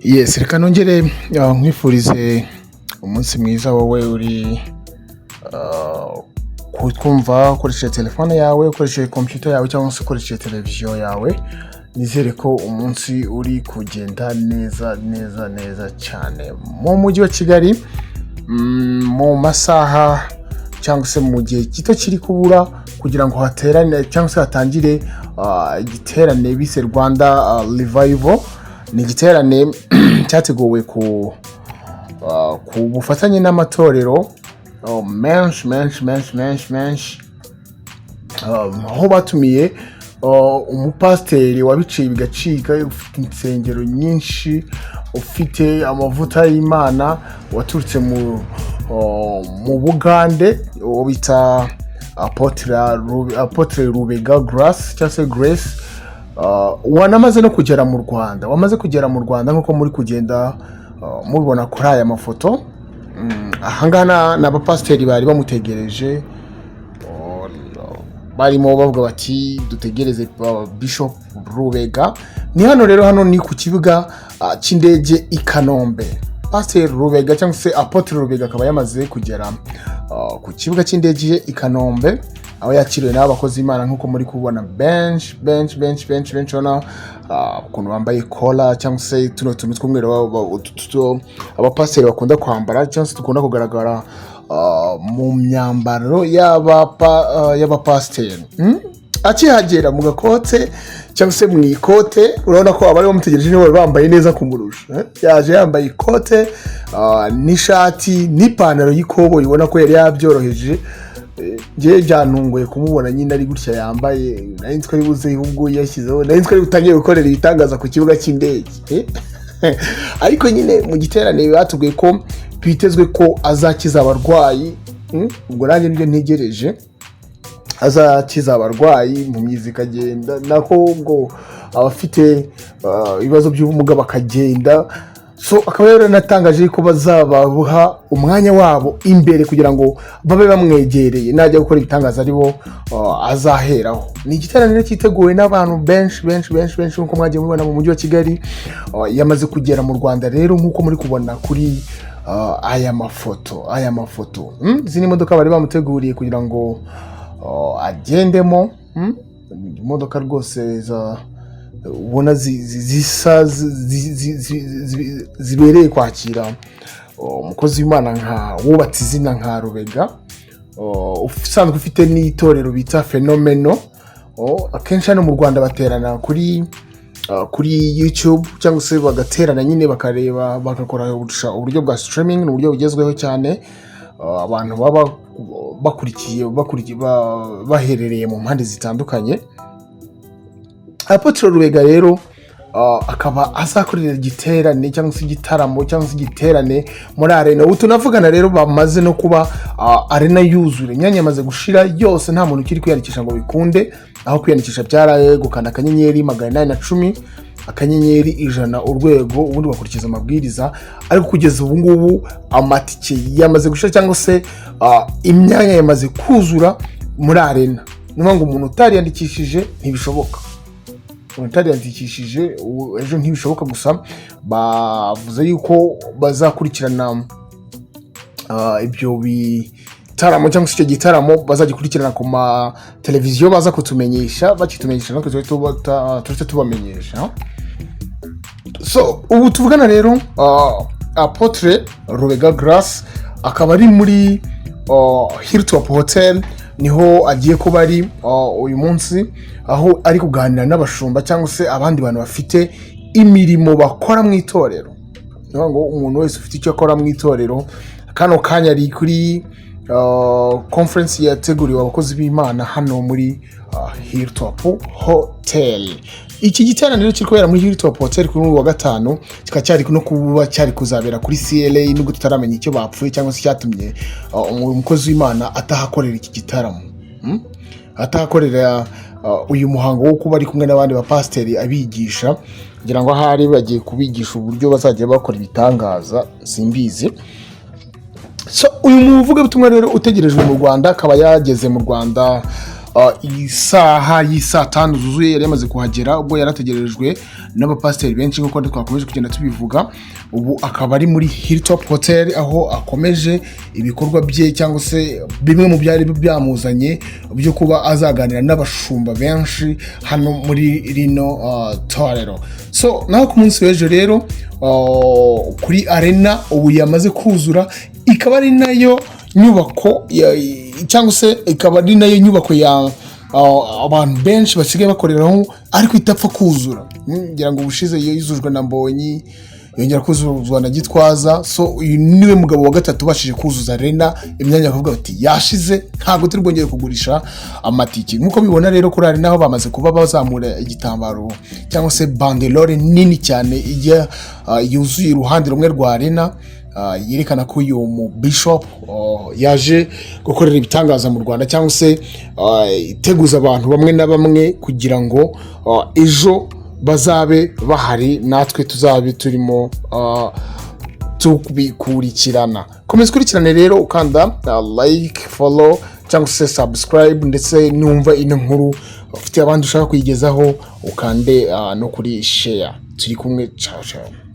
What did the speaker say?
Yes, reka nongere nkwifurize umunsi mwiza wowe uri kutwumva ukoresheje telefone yawe, ukoresheje computer yawe cyangwa se ukoresheje televiziyo yawe. Nizere ko umunsi uri kugenda neza cyane mu mujyi wa Kigali, mu masaha cyangwa se mu gihe gito kiri kubura kugira ngo haterane cyangwa se hatangire igiterane bise Rwanda Revival. Ni igiterane cyateguwe ku bufatanye n'amatorero menshi aho batumiye umupasiteri wabiciye bigacika, ufite insengero nyinshi, ufite amavuta y'Imana, waturutse mu Bugande, bita Ap Lubega Grace, wanamaze no kugera mu Rwanda. Wamaze kugera mu Rwanda nkuko muri kugenda mubibona kuri aya mafoto. Ahangana n'abapasiteri bari bamutegereje, barimo bavuga bati dutegereze Bishop Lubega. Ni hano rero, hano ni ku kibuga cy'indege i Kanombe. Pastor Lubega cyangwa se Apotre Lubega akaba yamaze kugera ku kibuga cy'indege i Kanombe, aho yakiriwe n'abakozi b'Imana nkuko muri kubona bench ona ukuntu bambaye kola cyangwa se tuno tw'umweru abapasiteri bakunda kwambara cyangwa se tukunda kugaragara mu myambaro y'abapasiteri. Akihagera mu gakote cyangwa se mu ikote, urabona ko abari bamutegereje nibo bambaye neza kumurusha. Yaje yambaye ikote n'ishati n'ipantaro y'ikobo, ubona ko yari yabyoroheje. Ngiye byantunguye kumubona nyine ari gutya yambaye. Nari nzi ko ari buze ubwo yashyizeho, nari nzi ko ari butangiye gukorera ibitangaza ku kibuga cy'indege. Ariko nyine mu giterane batubwiye ko bitezwe ko azakiza abarwayi. Ubwo nanjye nibyo ntegereje, azakiza abarwayi, mu myizi ikagenda, nako ubwo abafite ibibazo by'ubumuga bakagenda. So akaba yaranatangaje ko bazabaha umwanya wabo imbere kugira ngo babe bamwegereye, najya gukora ibitangaza aribo azaheraho. Ni igiterane cyiteguwe n'abantu benshi nkuko mwagiye mubona mu mujyi wa Kigali. Yamaze kugera mu Rwanda rero nkuko muri kubona kuri aya mafoto. Izi ni modoka bari bamuteguriye kugira ngo agendemo. Imodoka rwose ubona zisa zibereye kwakira umukozi w'Imana nka wubatse izina nka Lubega, usanzwe ufite n'itorero bita Fenomeno. Akenshi hano mu Rwanda baterana kuri YouTube cyangwa se bagaterana nyine bakareba, bagakora uburyo bwa streaming. Ni uburyo bugezweho cyane, abantu baba bakurikiye baherereye mu mpande zitandukanye. Apotre Lubega rero akaba azakorera igiterane cyangwa se igitaramo cyangwa se igiterane muri arena. Ubu tunavugana rero bamaze no kuba arena yuzure, imyanya yamaze gushira yose, nta muntu ukiri kwiyandikisha ngo bikunde. Aho kwiyandikisha byaraye gukanda akanyenyeri 810 akanyenyeri 100 urwego, ubundi bakurikiza amabwiriza. Ariko kugeza ubu ngubu amatike yamaze gushira cyangwa se imyanya yamaze kuzura muri arena. Niyo ngo umuntu utariyandikishije ntibishoboka. Utariyandikishije ejo ntibishoboka. Gusa bavuze yuko bazakurikirana ibyo bitaramo cyangwa se icyo gitaramo bazagikurikirana ku ma televiziyo, baza kutumenyesha, bakitumenyesha natwe tujye tubamenyesha. So ubu tuvugana rero Apotre Lubega Grace akaba ari muri Hilltop Hotel, niho agiye kuba ari uyu munsi, aho ari kuganira n'abashumba cyangwa se abandi bantu bafite imirimo bakora mu itorero. Niyo ngo umuntu wese ufite icyo akora mu itorero, kano kanya ari kuri conference yateguriwe abakozi b'Imana hano muri Hilltop Hotel. Iki giterane rero kiri kubera muri Hilltop Hotel kuri wa gatanu, kikacyari no kuba cyari kuzabera kuri CLA, nubwo tutaramenya icyo bapfuye cyangwa se cyatumye umukozi w'Imana atahakorera iki gitaramo. Atahakorera uyu muhango wo kuba ari kumwe n'abandi bapasiteri abigisha, kugira ngo ahari bagiye kubigisha uburyo bazajya bakora ibitangaza, simbizi. So uyu muvuga butumwa rero utegerejwe mu Rwanda akaba yageze mu Rwanda isaha y'isa 5 zuzuye yari yamaze kuhagera, ubwo yarategerejwe n'abapasiteri benshi nk'uko twakomeje kugenda tubivuga. Ubu akaba ari muri Hilltop Hotel aho akomeje ibikorwa bye cyangwa se bimwe mu byari byamuzanye byo kuba azaganira n'abashumba benshi hano muri rino torero. So naho ku munsi w'ejo rero kuri arena ubu yamaze kuzura, ikaba ari nayo nyubako cyangwa se ikaba ari nayo nyubako ya abantu benshi basigaye bakoreraho ariko itapfa kuzura. Ngira ngo ubushize yuzujwe na Mbonyi, yongera kuzuzwa na Gitwaza. So uyu niwe mugabo wa gatatu bashije kuzuza arena, imyanya akavuga ati yashize ntago turi bwongere kugurisha amatiki. Nkuko bibona rero kuri arena aho bamaze kuba bazamura igitambaro cyangwa se bandelore nini cyane ijya yuzuye iruhande rumwe rwa arena, yerekana ko uyu mu bishop yaje gukorera ibitangaza mu Rwanda cyangwa se iteguza abantu bamwe na bamwe kugira ngo ejo bazabe bahari, natwe tuzabe turimo tubikurikirana. Komeza kurikirane rero ukanda like, follow cyangwa se subscribe, ndetse numva ino nkuru ufite abandi ushaka kuyigezaho ukande no kuri share. Turi kumwe, ciao ciao.